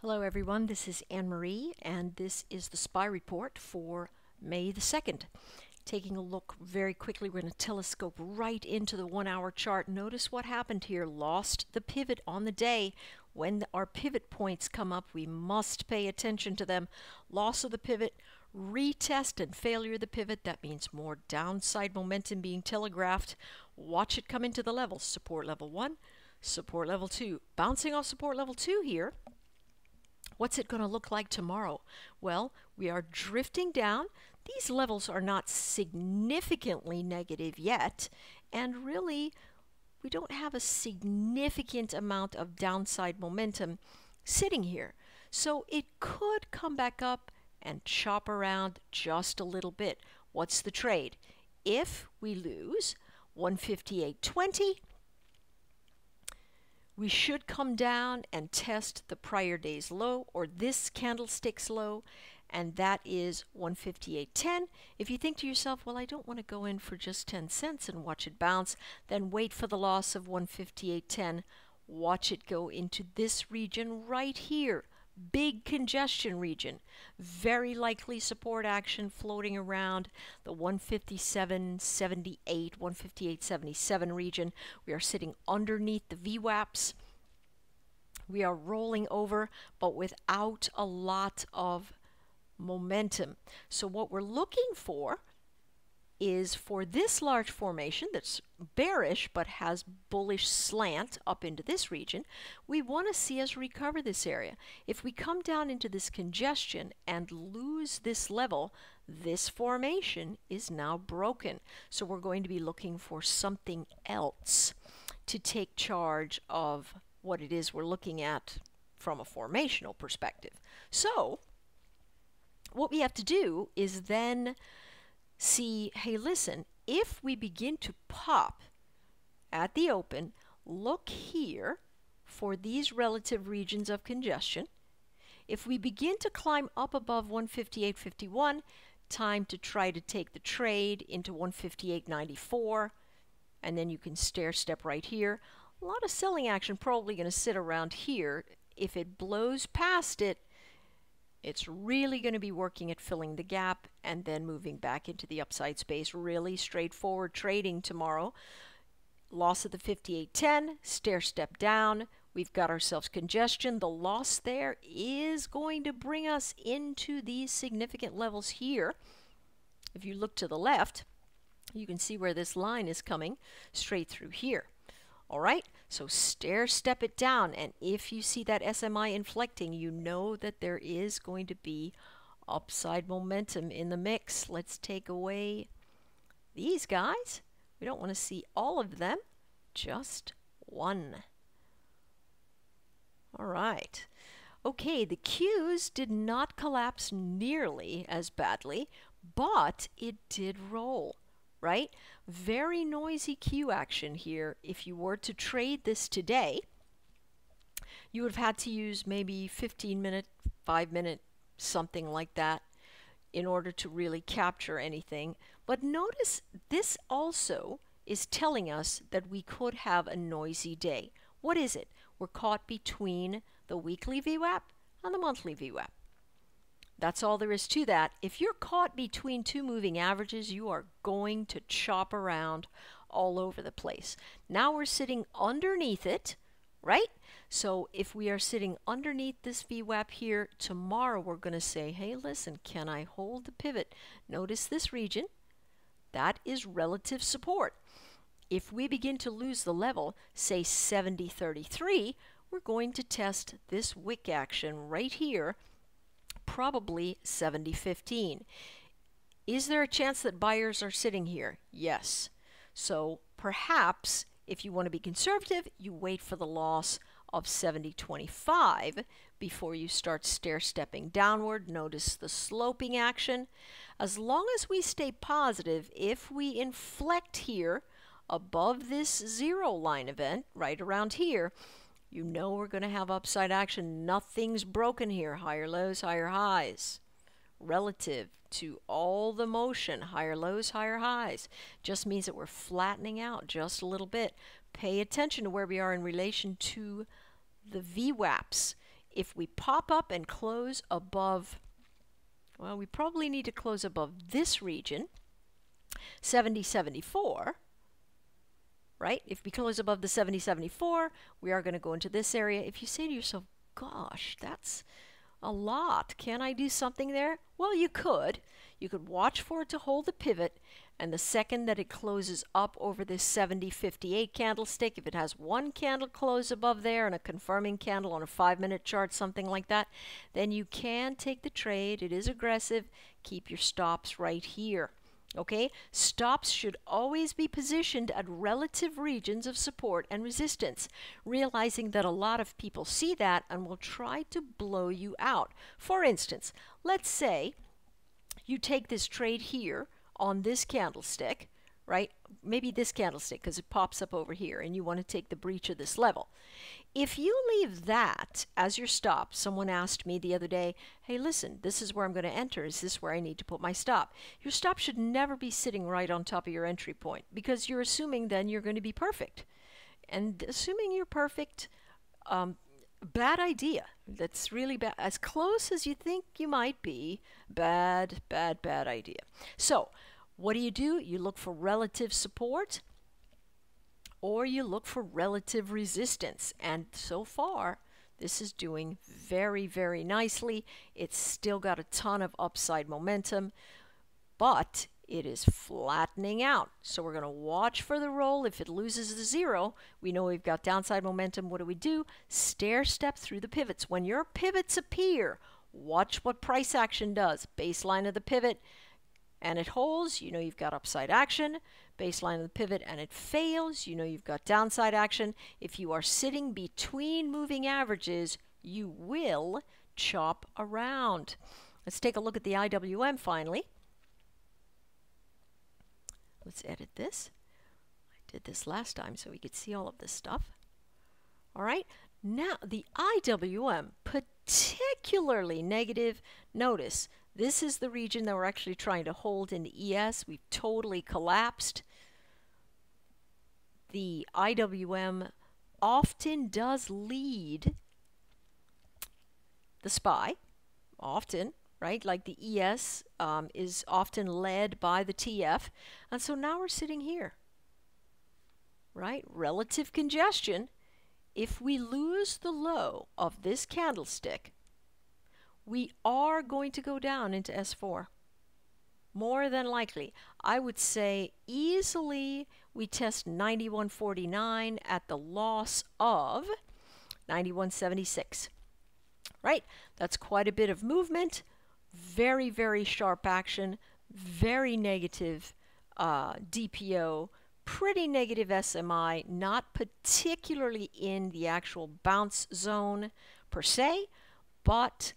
Hello everyone, this is Anne-Marie and this is the SPY report for May the 2nd. Taking a look very quickly, we're going to telescope right into the 1 hour chart. Notice what happened here. Lost the pivot on the day. When our pivot points come up, we must pay attention to them. Loss of the pivot, retest and failure of the pivot. That means more downside momentum being telegraphed. Watch it come into the levels. Support level 1, support level 2. Bouncing off support level 2 here. What's it going to look like tomorrow? Well, we are drifting down. These levels are not significantly negative yet, and really we don't have a significant amount of downside momentum sitting here. So it could come back up and chop around just a little bit. What's the trade? If we lose 158.20, we should come down and test the prior day's low, or this candlestick's low, and that is 158.10. If you think to yourself, well, I don't want to go in for just 10 cents and watch it bounce, then wait for the loss of 158.10. Watch it go into this region right here. Big congestion region. Very likely support action floating around the 157.78, 158.77 region. We are sitting underneath the VWAPs. We are rolling over, but without a lot of momentum. So what we're looking for is for this large formation that's bearish but has bullish slant up into this region, we want to see us recover this area. If we come down into this congestion and lose this level, this formation is now broken. So we're going to be looking for something else to take charge of what it is we're looking at from a formational perspective. So what we have to do is then see, hey, listen, if we begin to pop at the open, look here for these relative regions of congestion. If we begin to climb up above 158.51, time to try to take the trade into 158.94, and then you can stair step right here. A lot of selling action probably going to sit around here. If it blows past it, it's really going to be working at filling the gap and then moving back into the upside space. Really straightforward trading tomorrow. Loss of the 58.10, stair step down. We've got ourselves congestion. The loss there is going to bring us into these significant levels here. If you look to the left, you can see where this line is coming straight through here. All right, so stair step it down, and if you see that SMI inflecting, you know that there is going to be upside momentum in the mix. Let's take away these guys. We don't want to see all of them, just one. All right. Okay, the Qs did not collapse nearly as badly, but it did roll. Right? Very noisy Q action here. If you were to trade this today, you would have had to use maybe 15-minute, 5-minute, something like that in order to really capture anything. But notice this also is telling us that we could have a noisy day. What is it? We're caught between the weekly VWAP and the monthly VWAP. That's all there is to that. If you're caught between two moving averages, you are going to chop around all over the place. Now we're sitting underneath it, right? So if we are sitting underneath this VWAP here, tomorrow we're going to say, hey, listen, can I hold the pivot? Notice this region. That is relative support. If we begin to lose the level, say 70.33, we're going to test this wick action right here, probably 70.15. Is there a chance that buyers are sitting here? Yes. So perhaps if you want to be conservative, you wait for the loss of 70.25 before you start stair stepping downward. Notice the sloping action. As long as we stay positive, if we inflect here above this zero line event right around here, you know we're going to have upside action. Nothing's broken here. Higher lows, higher highs. Relative to all the motion, higher lows, higher highs. Just means that we're flattening out just a little bit. Pay attention to where we are in relation to the VWAPs. if we pop up and close above, well, we probably need to close above this region, 70.74, right? If we close above the 70.74, we are going to go into this area. If you say to yourself, gosh, that's a lot. Can I do something there? Well, you could. You could watch for it to hold the pivot, and the second that it closes up over this 70.58 candlestick, if it has one candle close above there and a confirming candle on a 5-minute chart, something like that, then you can take the trade. It is aggressive. Keep your stops right here. Okay, stops should always be positioned at relative regions of support and resistance, realizing that a lot of people see that and will try to blow you out. For instance, let's say you take this trade here on this candlestick, right? Maybe this candlestick because it pops up over here and you want to take the breach of this level. If you leave that as your stop, someone asked me the other day, hey, listen, this is where I'm going to enter. Is this where I need to put my stop? Your stop should never be sitting right on top of your entry point because you're assuming then you're going to be perfect. And assuming you're perfect, bad idea. That's really bad. As close as you think you might be, bad idea. So what do? You look for relative support, or you look for relative resistance. And so far, this is doing very, very nicely. It's still got a ton of upside momentum, but it is flattening out. So we're going to watch for the roll. If it loses the zero, we know we've got downside momentum. What do? Stair step through the pivots. When your pivots appear, watch what price action does. Baseline of the pivot, and it holds, you know you've got upside action. Baseline of the pivot and it fails, you know you've got downside action. If you are sitting between moving averages, you will chop around. Let's take a look at the IWM finally. Let's edit this. I did this last time so we could see all of this stuff. All right, now the IWM, particularly negative. Notice this is the region that we're actually trying to hold in the ES. We've totally collapsed. The IWM often does lead the SPY, often, right? Like the ES is often led by the TF. And so now we're sitting here, right? Relative congestion. If we lose the low of this candlestick, we are going to go down into S4. More than likely. I would say easily we test 91.49 at the loss of 91.76. Right? That's quite a bit of movement. Very, very sharp action. Very negative DPO. Pretty negative SMI. Not particularly in the actual bounce zone per se, but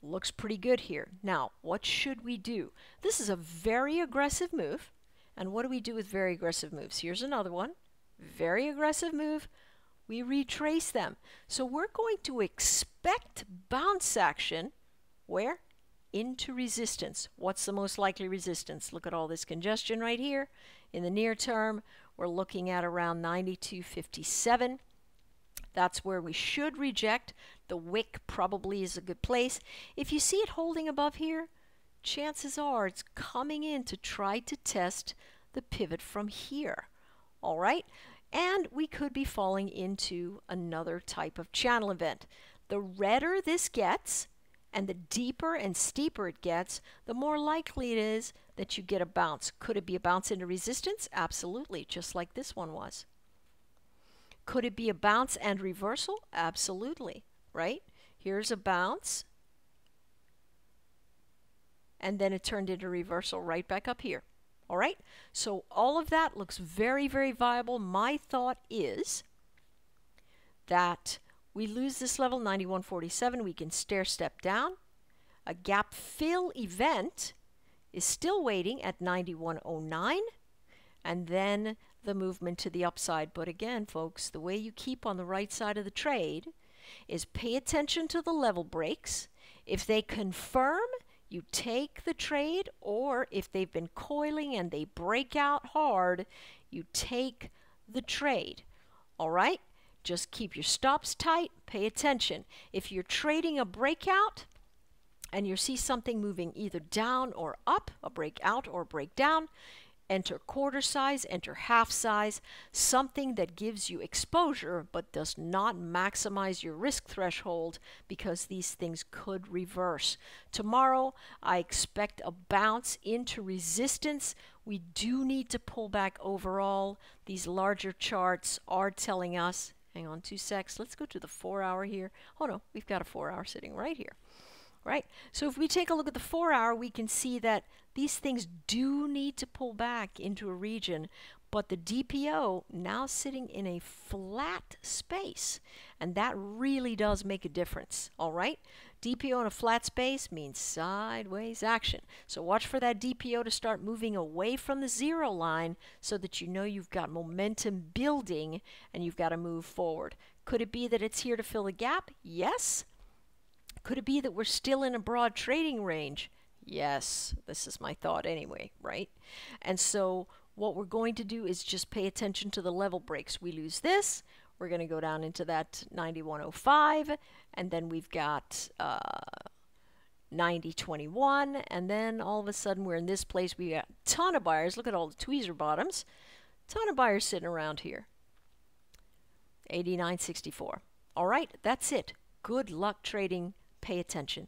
looks pretty good here. Now, what should we do? This is a very aggressive move. And what do we do with very aggressive moves? Here's another one. Very aggressive move. We retrace them. So we're going to expect bounce action. Where? Into resistance. What's the most likely resistance? Look at all this congestion right here. In the near term, we're looking at around 92.57. That's where we should reject. The wick probably is a good place. If you see it holding above here, chances are it's coming in to try to test the pivot from here. All right? And we could be falling into another type of channel event. The redder this gets, and the deeper and steeper it gets, the more likely it is that you get a bounce. Could it be a bounce into resistance? Absolutely, just like this one was. Could it be a bounce and reversal? Absolutely, right? Here's a bounce, and then it turned into reversal right back up here. All right? So all of that looks very, very viable. My thought is that we lose this level, 91.47. We can stair step down. A gap fill event is still waiting at 91.09. And then the movement to the upside. But again, folks, the way you keep on the right side of the trade is pay attention to the level breaks. If they confirm, you take the trade, or if they've been coiling and they break out hard, you take the trade. All right? Just keep your stops tight, pay attention. If you're trading a breakout and you see something moving either down or up, a breakout or a breakdown, enter quarter size, enter half size, something that gives you exposure but does not maximize your risk threshold, because these things could reverse. Tomorrow, I expect a bounce into resistance. We do need to pull back overall. These larger charts are telling us, hang on 2 secs, let's go to the 4-hour here. Oh no, we've got a 4-hour sitting right here. Right? So if we take a look at the 4-hour, we can see that these things do need to pull back into a region, but the DPO now sitting in a flat space, and that really does make a difference. All right? DPO in a flat space means sideways action. So watch for that DPO to start moving away from the 0 line so that you know you've got momentum building and you've got to move forward. Could it be that it's here to fill a gap? Yes. Could it be that we're still in a broad trading range? Yes, this is my thought anyway, right? And so what we're going to do is just pay attention to the level breaks. We lose this, we're going to go down into that 91.05, and then we've got 90.21, and then all of a sudden we're in this place. We got a ton of buyers. Look at all the tweezer bottoms. Ton of buyers sitting around here. 89.64. All right, that's it. Good luck trading. Pay attention.